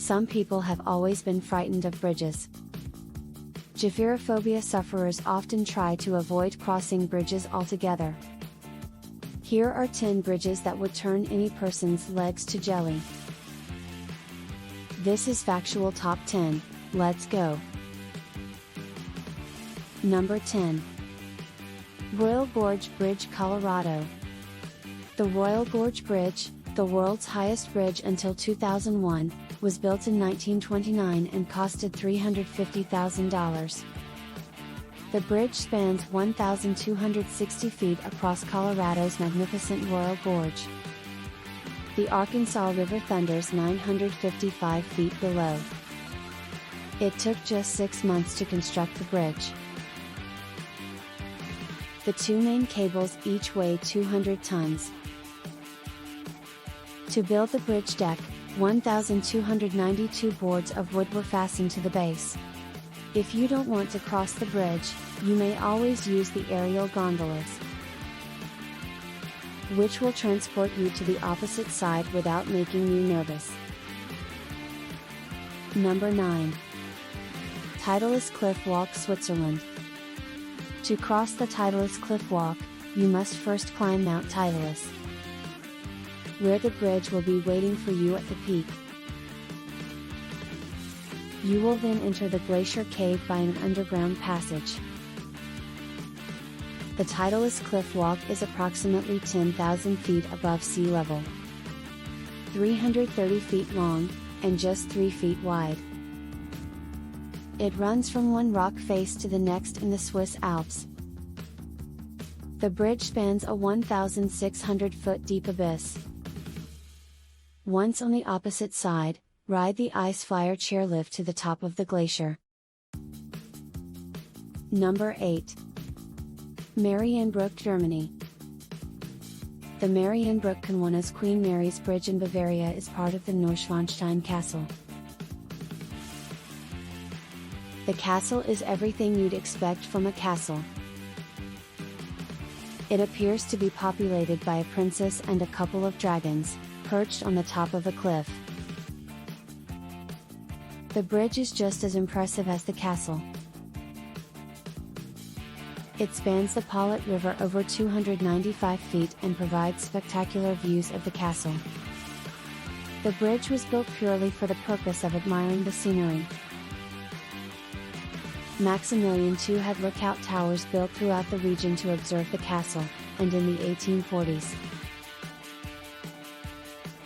Some people have always been frightened of bridges. Gyrophobia sufferers often try to avoid crossing bridges altogether. Here are 10 bridges that would turn any person's legs to jelly. This is Factual Top 10, let's go! Number 10. Royal Gorge Bridge, Colorado. The Royal Gorge Bridge, the world's highest bridge until 2001, was built in 1929 and costed $350,000. The bridge spans 1,260 feet across Colorado's magnificent Royal Gorge. The Arkansas River thunders 955 feet below. It took just 6 months to construct the bridge. The two main cables each weigh 200 tons. To build the bridge deck, 1,292 boards of wood were fastened to the base. If you don't want to cross the bridge, you may always use the aerial gondolas, which will transport you to the opposite side without making you nervous. Number 9. Titleist Cliff Walk, Switzerland. To cross the Titleist Cliff Walk, you must first climb Mount Titleist, where the bridge will be waiting for you at the peak. You will then enter the glacier cave by an underground passage. The Titleist Cliff Walk is approximately 10,000 feet above sea level, 330 feet long, and just 3 feet wide. It runs from one rock face to the next in the Swiss Alps. The bridge spans a 1,600-foot deep abyss. Once on the opposite side, ride the Ice Flyer chairlift to the top of the glacier. Number 8. Marienbrück, Germany. The Marienbrück Kanwona's Queen Mary's Bridge in Bavaria is part of the Neuschwanstein Castle. The castle is everything you'd expect from a castle. It appears to be populated by a princess and a couple of dragons, perched on the top of a cliff. The bridge is just as impressive as the castle. It spans the Paulet River over 295 feet and provides spectacular views of the castle. The bridge was built purely for the purpose of admiring the scenery. Maximilian II had lookout towers built throughout the region to observe the castle, and in the 1840s,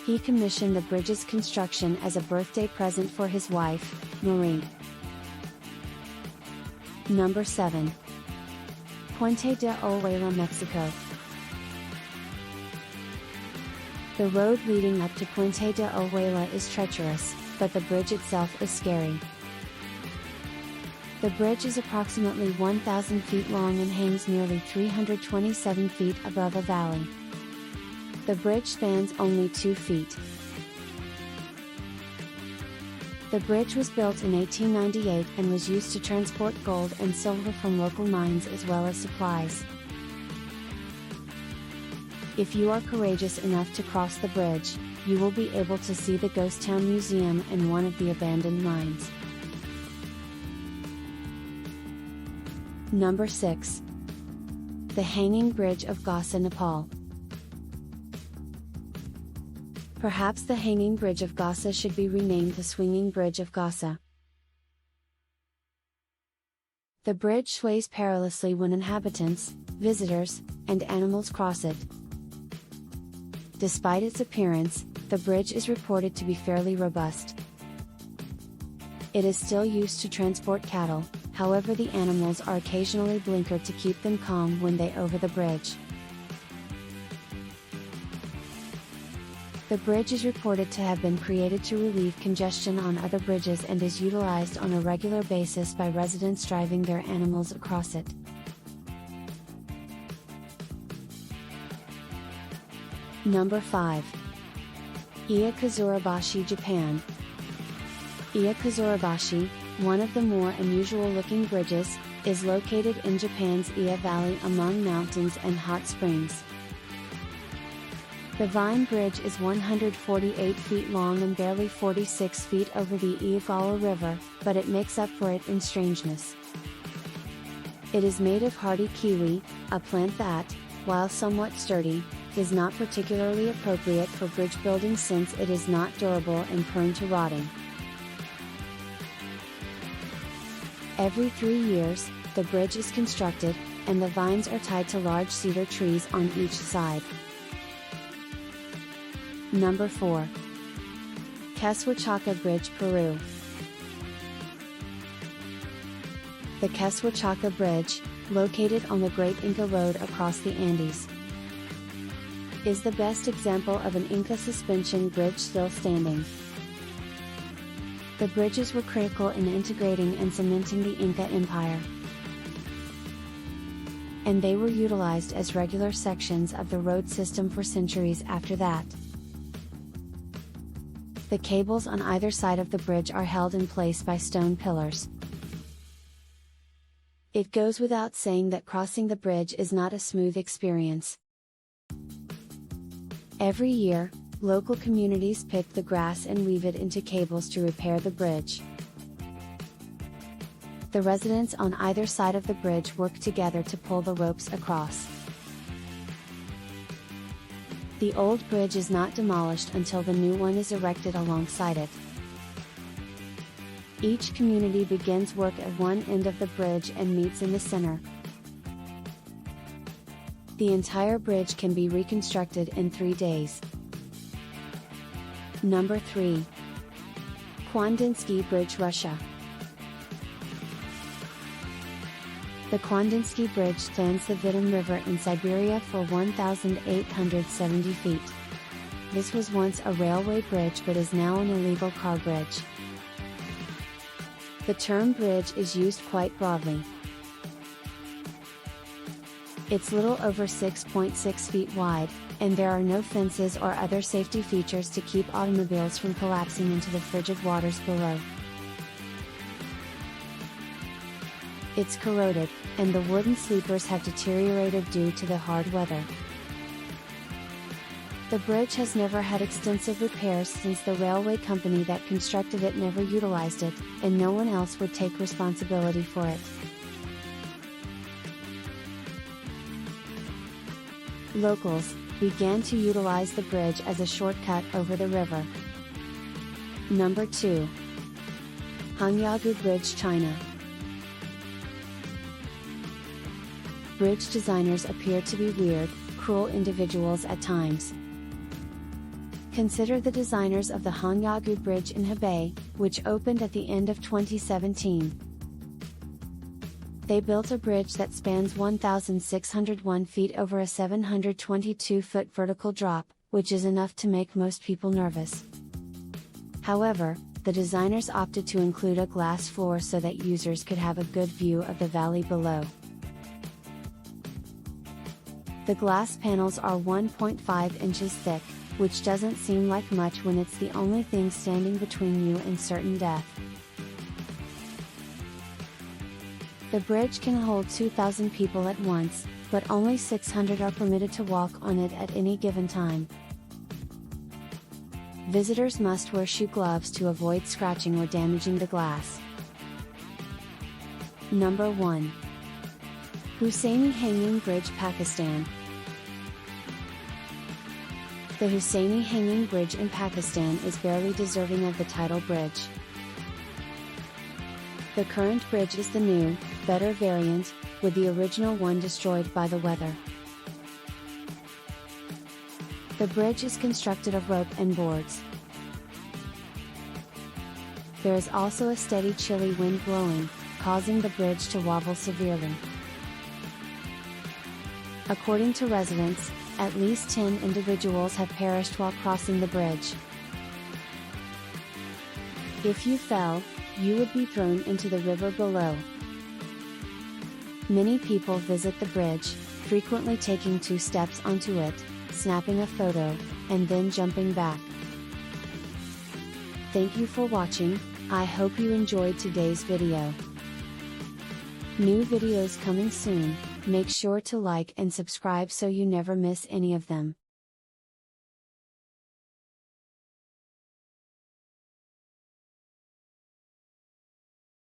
he commissioned the bridge's construction as a birthday present for his wife, Marie. Number 7. Puente de Oruela, Mexico. The road leading up to Puente de Oruela is treacherous, but the bridge itself is scary. The bridge is approximately 1,000 feet long and hangs nearly 327 feet above a valley. The bridge spans only 2 feet. The bridge was built in 1898 and was used to transport gold and silver from local mines as well as supplies. If you are courageous enough to cross the bridge, you will be able to see the Ghost Town Museum and one of the abandoned mines. Number 6. The Hanging Bridge of Gasa, Nepal. Perhaps the Hanging Bridge of Gasa should be renamed the Swinging Bridge of Gasa. The bridge sways perilously when inhabitants, visitors, and animals cross it. Despite its appearance, the bridge is reported to be fairly robust. It is still used to transport cattle, however the animals are occasionally blinkered to keep them calm when they over the bridge. The bridge is reported to have been created to relieve congestion on other bridges and is utilized on a regular basis by residents driving their animals across it. Number 5. Iekazurabashi, Japan. Iekazurabashi, one of the more unusual looking bridges, is located in Japan's Ie Valley among mountains and hot springs. The Vine Bridge is 148 feet long and barely 46 feet over the Iagala River, but it makes up for it in strangeness. It is made of hardy kiwi, a plant that, while somewhat sturdy, is not particularly appropriate for bridge building since it is not durable and prone to rotting. Every 3 years, the bridge is constructed, and the vines are tied to large cedar trees on each side. Number 4. Quesuachaca Bridge, Peru. The Quesuachaca Bridge, located on the Great Inca Road across the Andes, is the best example of an Inca suspension bridge still standing. The bridges were critical in integrating and cementing the Inca Empire, and they were utilized as regular sections of the road system for centuries after that. The cables on either side of the bridge are held in place by stone pillars. It goes without saying that crossing the bridge is not a smooth experience. Every year, local communities pick the grass and weave it into cables to repair the bridge. The residents on either side of the bridge work together to pull the ropes across. The old bridge is not demolished until the new one is erected alongside it. Each community begins work at one end of the bridge and meets in the center. The entire bridge can be reconstructed in 3 days. Number 3. Kwandinsky Bridge, Russia. The Kwandinsky Bridge spans the Vitim River in Siberia for 1,870 feet. This was once a railway bridge but is now an illegal car bridge. The term bridge is used quite broadly. It's little over 6.6 feet wide, and there are no fences or other safety features to keep automobiles from collapsing into the frigid waters below. It's corroded, and the wooden sleepers have deteriorated due to the hard weather. The bridge has never had extensive repairs since the railway company that constructed it never utilized it, and no one else would take responsibility for it. Locals began to utilize the bridge as a shortcut over the river. Number 2. Hangyagu Bridge, China. Bridge designers appear to be weird, cruel individuals at times. Consider the designers of the Hangyagu Bridge in Hebei, which opened at the end of 2017. They built a bridge that spans 1,601 feet over a 722-foot vertical drop, which is enough to make most people nervous. However, the designers opted to include a glass floor so that users could have a good view of the valley below. The glass panels are 1.5 inches thick, which doesn't seem like much when it's the only thing standing between you and certain death. The bridge can hold 2,000 people at once, but only 600 are permitted to walk on it at any given time. Visitors must wear shoe gloves to avoid scratching or damaging the glass. Number 1. Hussaini Hanging Bridge, Pakistan. The Hussaini Hanging Bridge in Pakistan is barely deserving of the title bridge. The current bridge is the new, better variant, with the original one destroyed by the weather. The bridge is constructed of rope and boards. There is also a steady chilly wind blowing, causing the bridge to wobble severely. According to residents, at least 10 individuals have perished while crossing the bridge. If you fell, you would be thrown into the river below. Many people visit the bridge, frequently taking 2 steps onto it, snapping a photo, and then jumping back. Thank you for watching. I hope you enjoyed today's video. New videos coming soon. Make sure to like and subscribe so you never miss any of them.